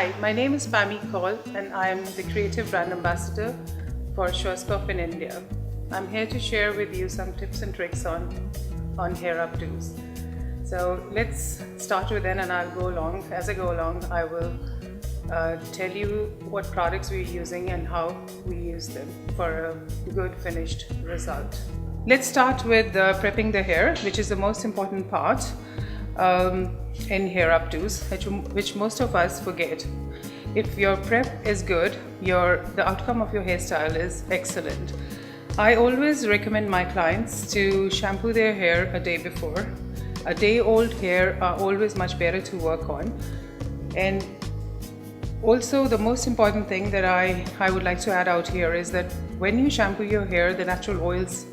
Hi, my name is Pammy Kaul and I am the Creative Brand Ambassador for Schwarzkopf in India. I'm here to share with you some tips and tricks on hair updos. So let's start with then, and I'll go along. As I go along, I will tell you what products we're using and how we use them for a good finished result. Let's start with prepping the hair, which is the most important part in hair updos, which most of us forget. If your prep is good, the outcome of your hairstyle is excellent. I always recommend my clients to shampoo their hair a day before. A day old hair are always much better to work on. And also the most important thing that I would like to add out here is that when you shampoo your hair, the natural oils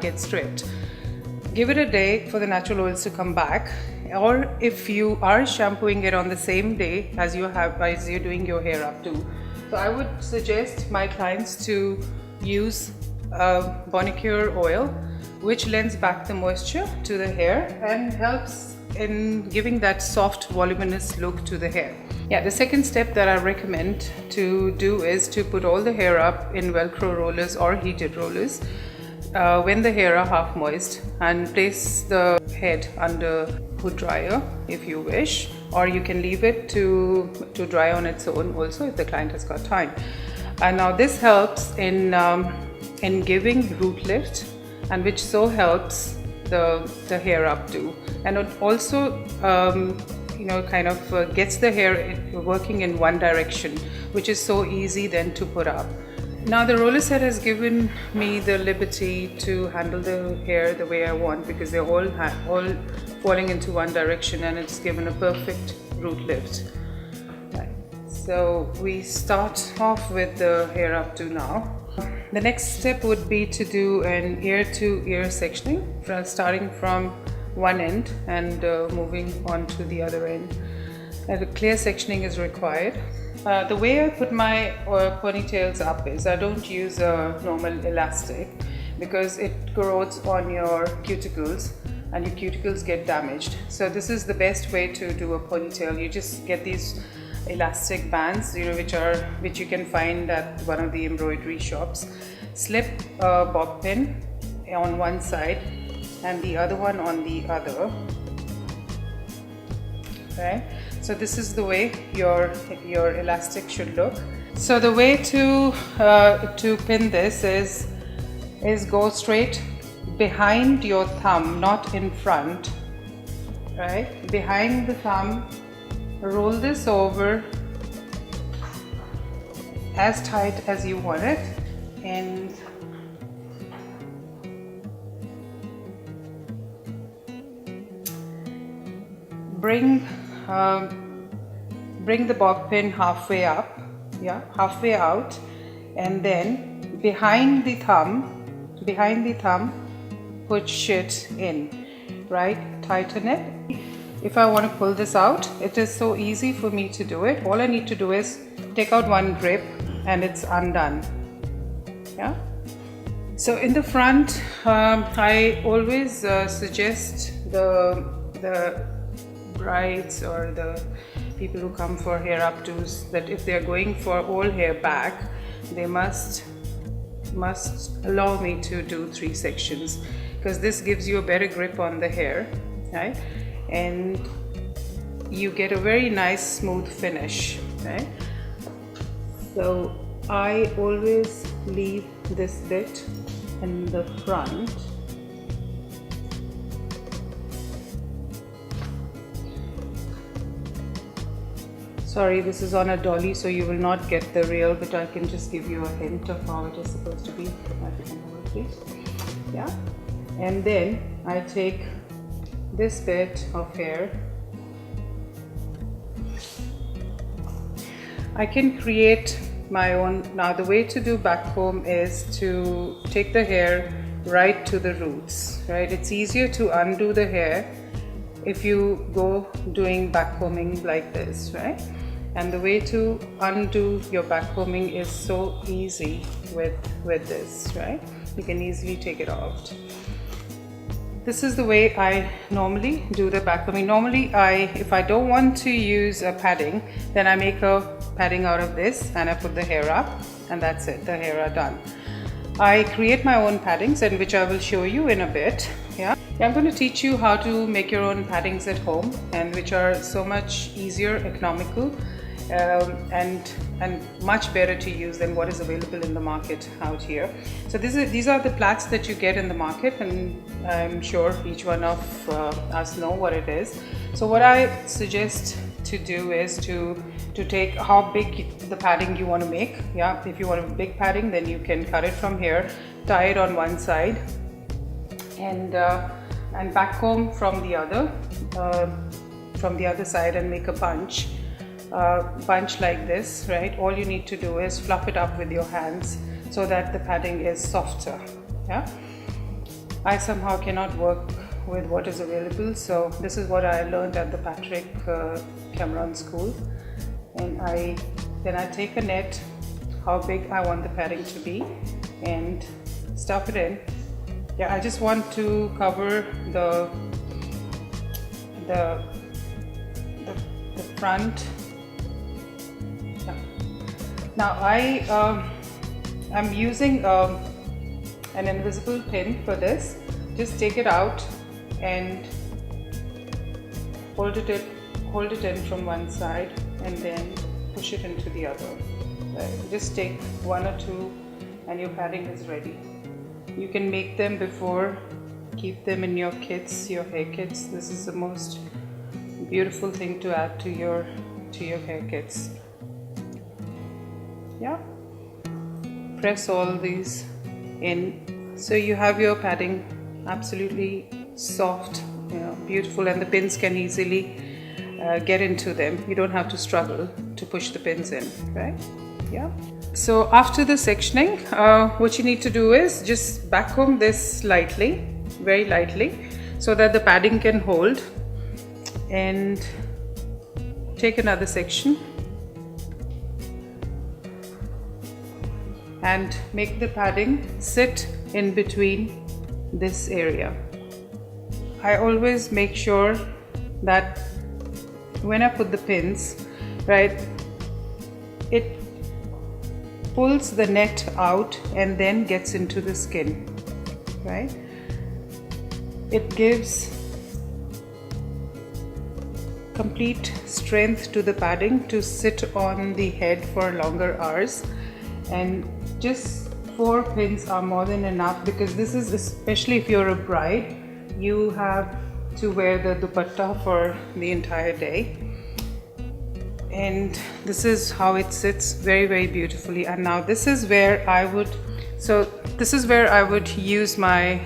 get stripped. Give it a day for the natural oils to come back, or if you are shampooing it on the same day as you're doing your hair updo. So I would suggest my clients to use Bonicure oil, which lends back the moisture to the hair and helps in giving that soft, voluminous look to the hair. Yeah, the second step that I recommend to do is to put all the hair up in Velcro rollers or heated rollers when the hair are half moist, and place the head under hood dryer if you wish, or you can leave it to dry on its own also if the client has got time. And now this helps in giving root lift, and which so helps the hair updo, and it also gets the hair working in one direction, which is so easy then to put up. Now the roller set has given me the liberty to handle the hair the way I want, because they're all falling into one direction, and it's given a perfect root lift. Right. So we start off with the hair updo now. The next step would be to do an ear-to-ear sectioning, starting from one end and moving on to the other end. And a clear sectioning is required. The way I put my ponytails up is I don't use a normal elastic, because it corrodes on your cuticles and your cuticles get damaged. So this is the best way to do a ponytail. You just get these elastic bands, which you can find at one of the embroidery shops. Slip a bob pin on one side and the other one on the other. Okay, so this is the way your elastic should look. So the way to pin this is go straight behind your thumb, not in front. Right, behind the thumb. Roll this over as tight as you want it, and bring the bob pin halfway up, halfway out, and then behind the thumb, push it in, right? Tighten it. If I want to pull this out, it is so easy for me to do it. All I need to do is take out one grip and it's undone. Yeah. So in the front, I always suggest the brides or the people who come for hair updos that if they are going for all hair back, they must allow me to do 3 sections, because this gives you a better grip on the hair, right? And you get a very nice smooth finish, right? So I always leave this bit in the front. Sorry, this is on a dolly, so you will not get the real, but I can just give you a hint of how it is supposed to be. Yeah, and then I take this bit of hair. I can create my own. Now the way to do back comb is to take the hair right to the roots, right? It's easier to undo the hair if you go doing back combing like this, right? And the way to undo your back combing is so easy with this, right? You can easily take it off. This is the way I normally do the backcombing. Normally if I don't want to use a padding, then I make a padding out of this and I put the hair up, and that's it, the hair are done. I create my own paddings, and which I will show you in a bit. I'm going to teach you how to make your own paddings at home, and which are so much easier, economical, and much better to use than what is available in the market out here. So these are the plaits that you get in the market, and I'm sure each one of us know what it is. So what I suggest to do is to take how big the padding you want to make. If you want a big padding, then you can cut it from here, tie it on one side, and backcomb from the other side, and make a bunch like this, right? All you need to do is fluff it up with your hands so that the padding is softer. I somehow cannot work with what is available, so this is what I learned at the Patrick Cameron school. And then I take a net, how big I want the padding to be, and stuff it in. I just want to cover the front. Now I'm using an invisible pin for this. Just take it out and hold it in from one side, and then push it into the other. Just take one or two and your padding is ready. You can make them before, keep them in your kits, your hair kits. This is the most beautiful thing to add to your hair kits. Press all these in, so you have your padding absolutely soft, beautiful, and the pins can easily get into them. You don't have to struggle to push the pins in, right? So after the sectioning, what you need to do is just backcomb this lightly, very lightly, so that the padding can hold, and take another section and make the padding sit in between this area. I always make sure that when I put the pins, right, it pulls the net out and then gets into the skin, right? It gives complete strength to the padding to sit on the head for longer hours, and just 4 pins are more than enough, because this is, especially if you're a bride, you have to wear the dupatta for the entire day, and this is how it sits, very, very beautifully. And now this is where I would use my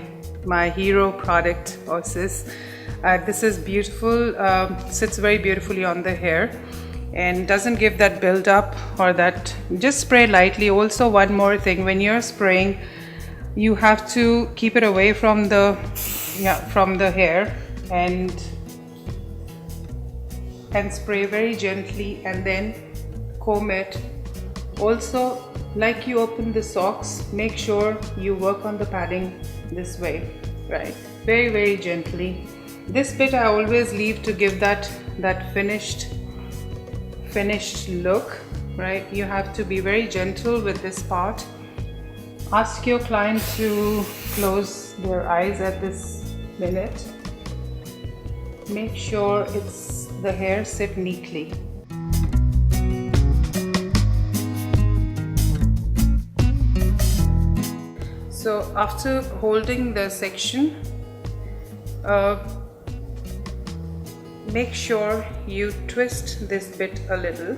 hero product, Osis. This is beautiful, sits very beautifully on the hair and doesn't give that build up or that. Just spray lightly. Also, one more thing, when you're spraying, you have to keep it away from the hair, and spray very gently, and then comb it. Also, like you open the socks, make sure you work on the padding this way, right? Very, very gently. This bit I always leave to give that finished look, right? You have to be very gentle with this part. Ask your client to close their eyes at this minute. Make sure the hair sit neatly. So after holding the section, make sure you twist this bit a little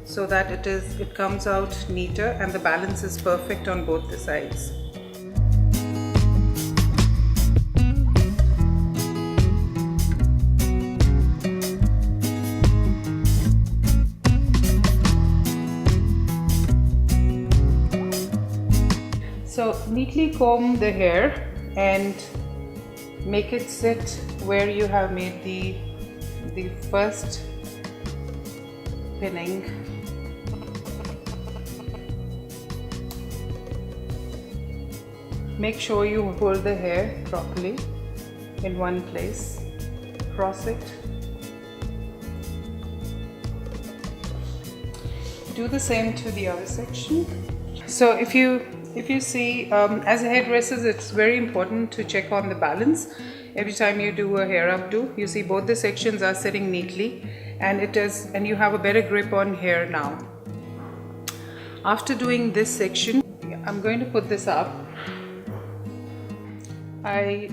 so that it comes out neater and the balance is perfect on both the sides. So neatly comb the hair and make it sit where you have made the first pinning. Make sure you hold the hair properly. in one place, cross it. Do the same to the other section. So if you see, as hairdressers, it's very important to check on the balance. Every time you do a hair updo, you see both the sections are sitting neatly, and you have a better grip on hair now. After doing this section, I'm going to put this up. I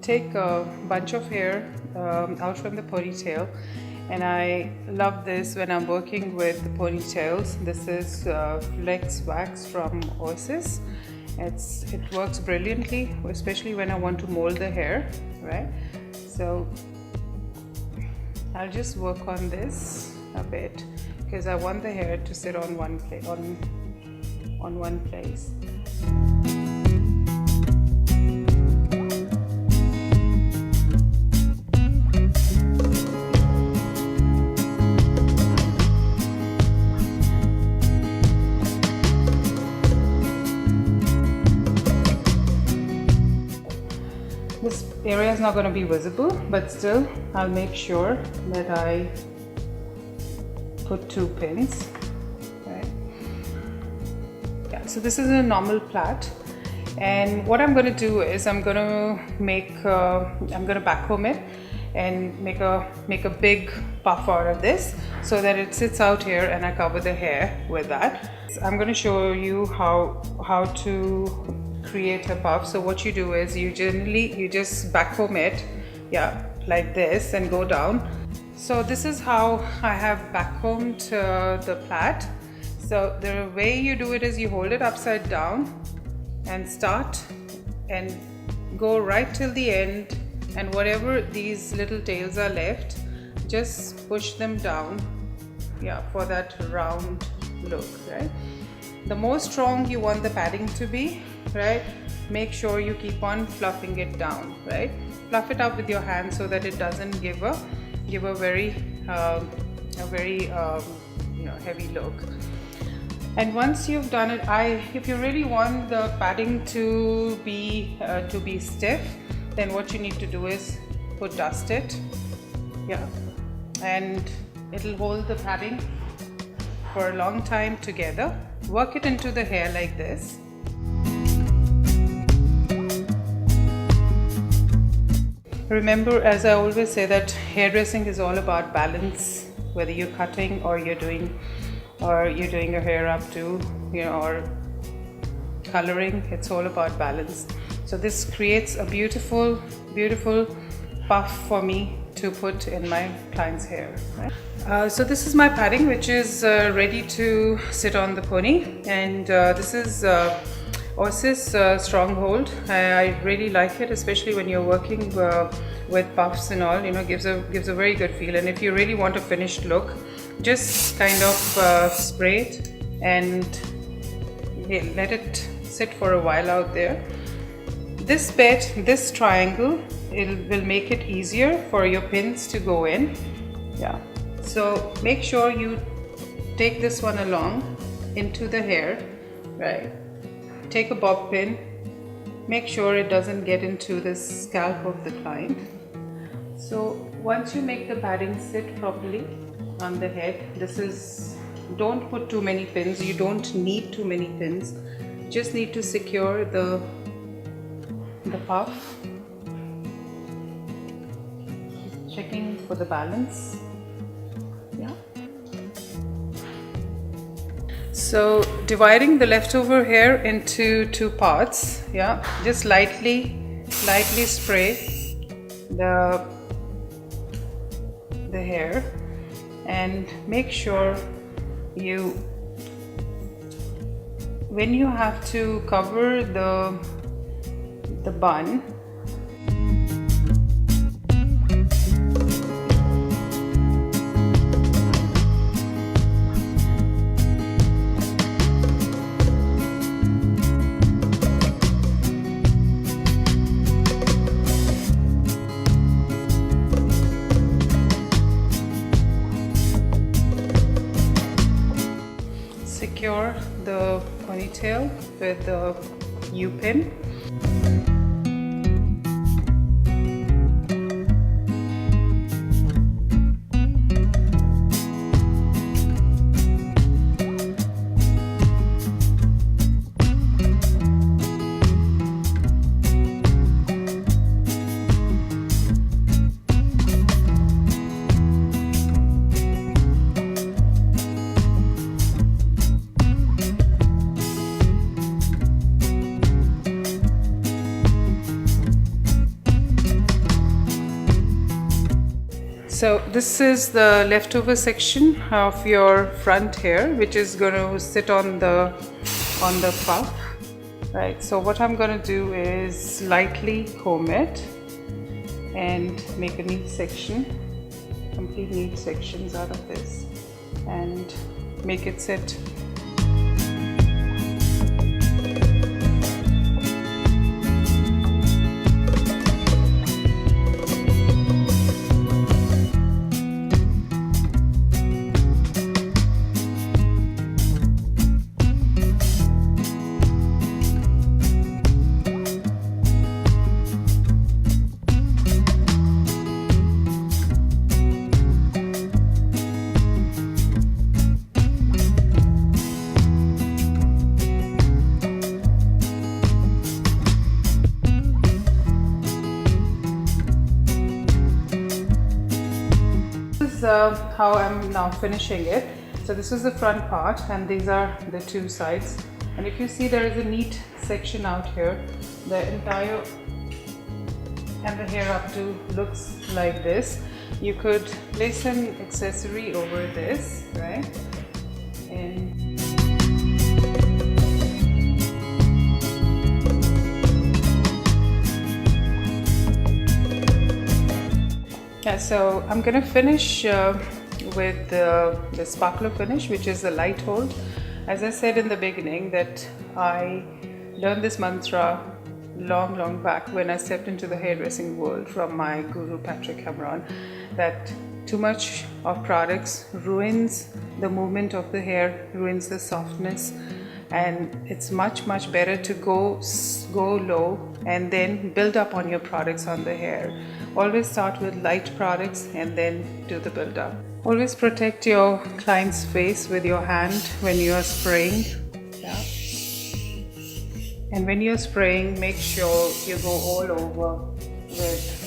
take a bunch of hair out from the ponytail, and I love this when I'm working with the ponytails. This is Flex Wax from Oasis. It works brilliantly, especially when I want to mold the hair, right? So I'll just work on this a bit because I want the hair to sit on one place. This area is not going to be visible, but still I'll make sure that I put 2 pins. Right? Yeah, so this is a normal plait, and what I'm going to do is I'm going to backcomb it and make a big puff out of this so that it sits out here, and I cover the hair with that. I'm going to show you how to create a puff. So what you do is you just backcomb it, yeah, like this, and go down. So this is how I have backcombed the plait. So the way you do it is you hold it upside down and start and go right till the end, and whatever these little tails are left, just push them down, yeah, for that round look, right? The more strong you want the padding to be, right, make sure you keep on fluffing it down, right? Fluff it up with your hand so that it doesn't give a very heavy look. And once you've done it, if you really want the padding to be stiff, then what you need to do is dust it, yeah, and it'll hold the padding for a long time together. Work it into the hair like this. Remember, as I always say, that hairdressing is all about balance. Whether you're cutting or you're doing a hair updo, or coloring, it's all about balance. So this creates a beautiful puff for me to put in my client's hair, right? So this is my padding, which is ready to sit on the pony, and this is Oasis Stronghold. I really like it, especially when you're working with puffs and all. Gives a very good feel. And if you really want a finished look, just kind of spray it and let it sit for a while out there. This bit, this triangle, it will make it easier for your pins to go in. Yeah. So make sure you take this one along into the hair, right? Take a bob pin, make sure it doesn't get into the scalp of the client. So once you make the padding sit properly on the head, don't put too many pins. You don't need too many pins. Just need to secure the puff. Checking for the balance. Yeah. So dividing the leftover hair into 2 parts, yeah, just lightly spray the hair, and make sure when you have to cover the bun, secure the ponytail with the U-pin. So this is the leftover section of your front hair, which is going to sit on the puff, right? So what I'm going to do is lightly comb it and make a neat section, complete neat sections out of this, and make it sit. How I'm now finishing it. So this is the front part and these are the two sides, and if you see, there is a neat section out here. The entire and the hair updo looks like this. You could place an accessory over this, right? And yeah, so I'm gonna finish with the sparkler finish, which is the light hold. As I said in the beginning, that I learned this mantra long back when I stepped into the hairdressing world from my guru Patrick Cameron, that too much of products ruins the movement of the hair, ruins the softness, and it's much better to go low and then build up on your products on the hair. Always start with light products and then do the build up. Always protect your client's face with your hand when you are spraying. Yeah. And when you're spraying, make sure you go all over with